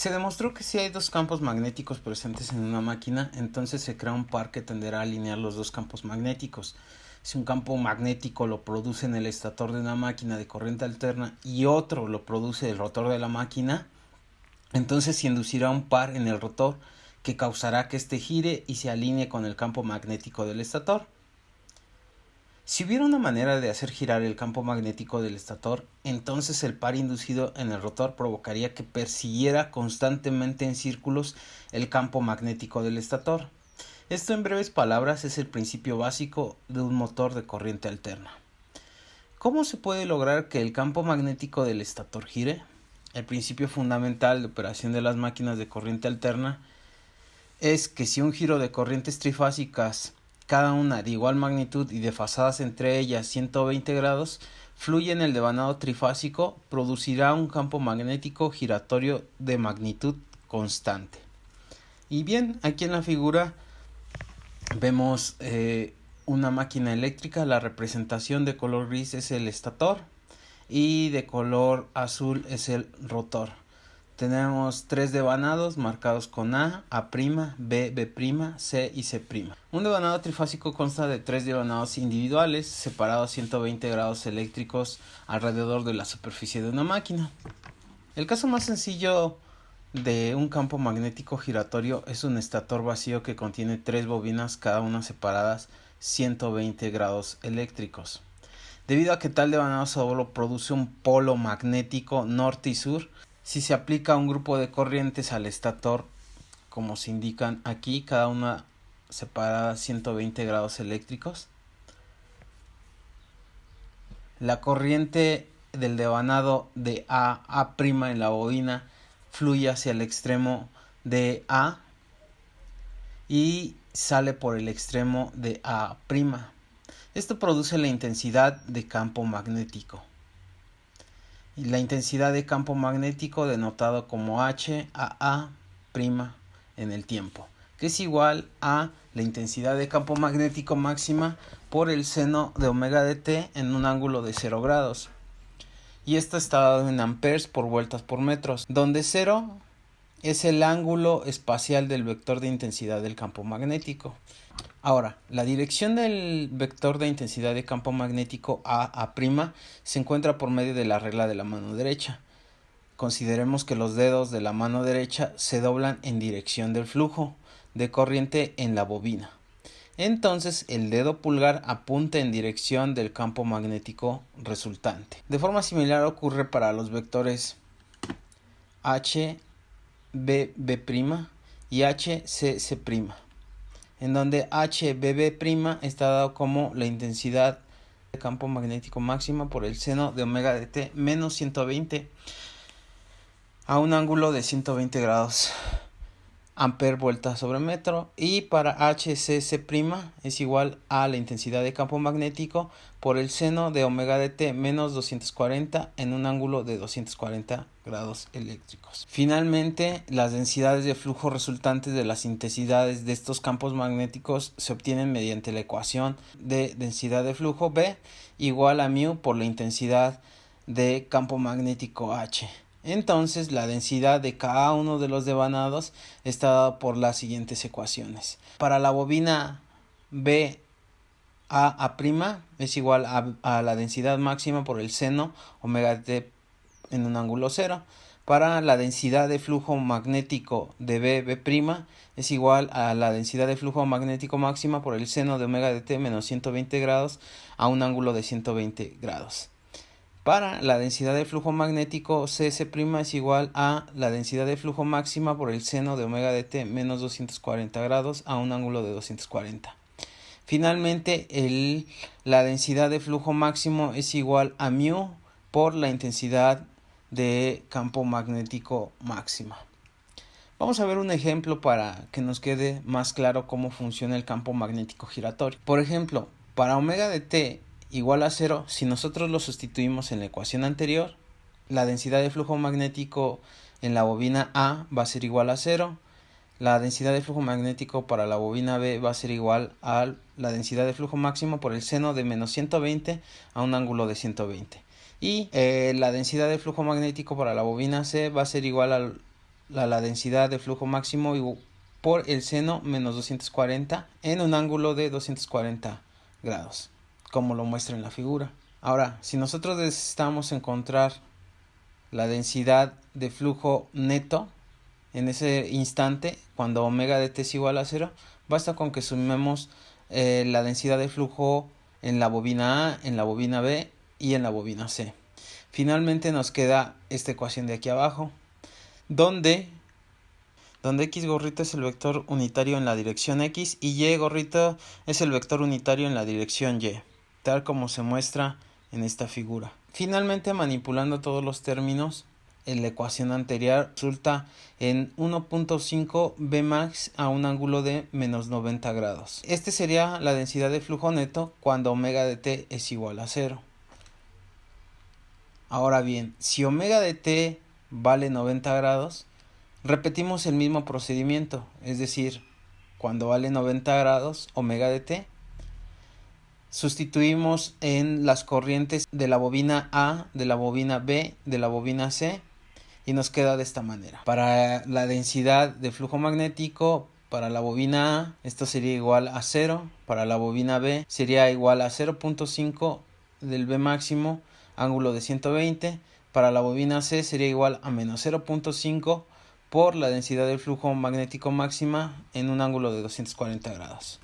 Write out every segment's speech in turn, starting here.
Se demostró que si hay dos campos magnéticos presentes en una máquina, entonces se crea un par que tenderá a alinear los dos campos magnéticos. Si un campo magnético lo produce en el estator de una máquina de corriente alterna y otro lo produce el rotor de la máquina, entonces se inducirá un par en el rotor que causará que éste gire y se alinee con el campo magnético del estator. Si hubiera una manera de hacer girar el campo magnético del estator, entonces el par inducido en el rotor provocaría que persiguiera constantemente en círculos el campo magnético del estator. Esto, en breves palabras, es el principio básico de un motor de corriente alterna. ¿Cómo se puede lograr que el campo magnético del estator gire? El principio fundamental de operación de las máquinas de corriente alterna es que si un giro de corrientes trifásicas, cada una de igual magnitud y desfasadas entre ellas 120 grados, fluye en el devanado trifásico, producirá un campo magnético giratorio de magnitud constante. Y bien, aquí en la figura vemos una máquina eléctrica. La representación de color gris es el estator y de color azul es el rotor. Tenemos tres devanados marcados con A, A', B, B', C y C'. Un devanado trifásico consta de tres devanados individuales separados 120 grados eléctricos alrededor de la superficie de una máquina. El caso más sencillo de un campo magnético giratorio es un estator vacío que contiene tres bobinas, cada una separadas 120 grados eléctricos. Debido a que tal devanado solo produce un polo magnético norte y sur, si se aplica un grupo de corrientes al estator, como se indican aquí, cada una separada 120 grados eléctricos, la corriente del devanado de A' en la bobina fluye hacia el extremo de A y sale por el extremo de A'. Esto produce la intensidad de campo magnético. Y la intensidad de campo magnético denotado como H a A' en el tiempo, que es igual a la intensidad de campo magnético máxima por el seno de omega de t en un ángulo de 0 grados. Y esto está dado en amperes por vueltas por metros, donde 0 es el ángulo espacial del vector de intensidad del campo magnético. Ahora, la dirección del vector de intensidad de campo magnético A' se encuentra por medio de la regla de la mano derecha. Consideremos que los dedos de la mano derecha se doblan en dirección del flujo de corriente en la bobina. Entonces el dedo pulgar apunta en dirección del campo magnético resultante. De forma similar ocurre para los vectores H, B', y H, C', en donde H, B' está dado como la intensidad de campo magnético máxima por el seno de omega de t menos 120 a un ángulo de 120 grados amper vuelta sobre metro, y para HCC' es igual a la intensidad de campo magnético por el seno de omega de t menos 240 en un ángulo de 240 grados eléctricos. Finalmente, las densidades de flujo resultantes de las intensidades de estos campos magnéticos se obtienen mediante la ecuación de densidad de flujo B igual a μ por la intensidad de campo magnético H. Entonces la densidad de cada uno de los devanados está dada por las siguientes ecuaciones. Para la bobina B A' es igual a la densidad máxima por el seno omega de t en un ángulo 0. Para la densidad de flujo magnético de B' es igual a la densidad de flujo magnético máxima por el seno de omega de t menos 120 grados a un ángulo de 120 grados. Para la densidad de flujo magnético CS' es igual a la densidad de flujo máxima por el seno de omega de t menos 240 grados a un ángulo de 240. Finalmente, la densidad de flujo máximo es igual a μ por la intensidad de campo magnético máxima. Vamos a ver un ejemplo para que nos quede más claro cómo funciona el campo magnético giratorio. Por ejemplo, para omega de t igual a 0, si nosotros lo sustituimos en la ecuación anterior, la densidad de flujo magnético en la bobina A va a ser igual a 0, la densidad de flujo magnético para la bobina B va a ser igual a la densidad de flujo máximo por el seno de menos 120 a un ángulo de 120. Y la densidad de flujo magnético para la bobina C va a ser igual a la densidad de flujo máximo por el seno menos 240 en un ángulo de 240 grados, como lo muestra en la figura. Ahora, si nosotros necesitamos encontrar la densidad de flujo neto en ese instante, cuando omega de t es igual a 0, basta con que sumemos la densidad de flujo en la bobina A, en la bobina B y en la bobina C. Finalmente nos queda esta ecuación de aquí abajo, donde x gorrito es el vector unitario en la dirección x y y gorrito es el vector unitario en la dirección y, tal como se muestra en esta figura. Finalmente, manipulando todos los términos en la ecuación anterior, resulta en 1.5 Bmax a un ángulo de menos 90 grados. Este sería la densidad de flujo neto cuando omega de t es igual a 0. Ahora bien, si omega de t vale 90 grados, repetimos el mismo procedimiento, es decir, cuando vale 90 grados omega de t, sustituimos en las corrientes de la bobina A, de la bobina B, de la bobina C y nos queda de esta manera. Para la densidad de flujo magnético, para la bobina A esto sería igual a 0, para la bobina B sería igual a 0.5 del B máximo, ángulo de 120, para la bobina C sería igual a menos 0.5 por la densidad del flujo magnético máxima en un ángulo de 240 grados.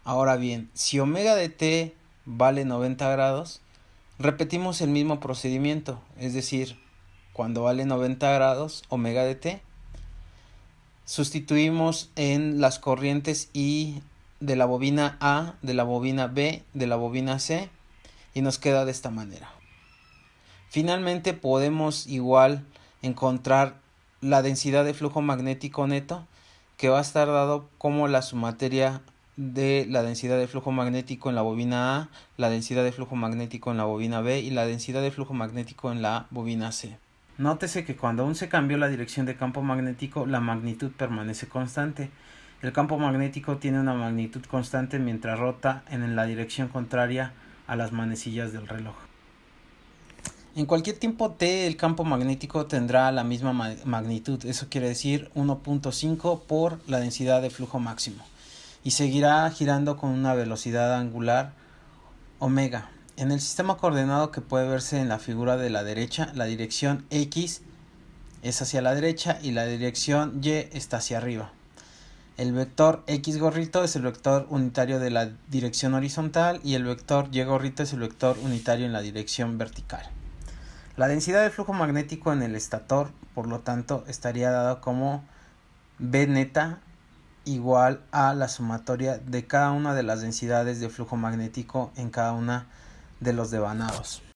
Ahora bien, si omega de t vale 90 grados, repetimos el mismo procedimiento, es decir, cuando vale 90 grados omega de t, sustituimos en las corrientes I de la bobina A, de la bobina B, de la bobina C y nos queda de esta manera. Finalmente podemos igual encontrar la densidad de flujo magnético neto, que va a estar dado como la sumatoria de la densidad de flujo magnético en la bobina A, la densidad de flujo magnético en la bobina B y la densidad de flujo magnético en la bobina C. Nótese que cuando aún se cambió la dirección de campo magnético, la magnitud permanece constante. El campo magnético tiene una magnitud constante mientras rota en la dirección contraria a las manecillas del reloj. En cualquier tiempo t, el campo magnético tendrá la misma magnitud, eso quiere decir 1.5 por la densidad de flujo máximo, y seguirá girando con una velocidad angular omega. En el sistema coordenado que puede verse en la figura de la derecha, la dirección x es hacia la derecha y la dirección y está hacia arriba. El vector x gorrito es el vector unitario de la dirección horizontal y el vector y gorrito es el vector unitario en la dirección vertical. La densidad de flujo magnético en el estator, por lo tanto, estaría dada como B neta igual a la sumatoria de cada una de las densidades de flujo magnético en cada una de los devanados.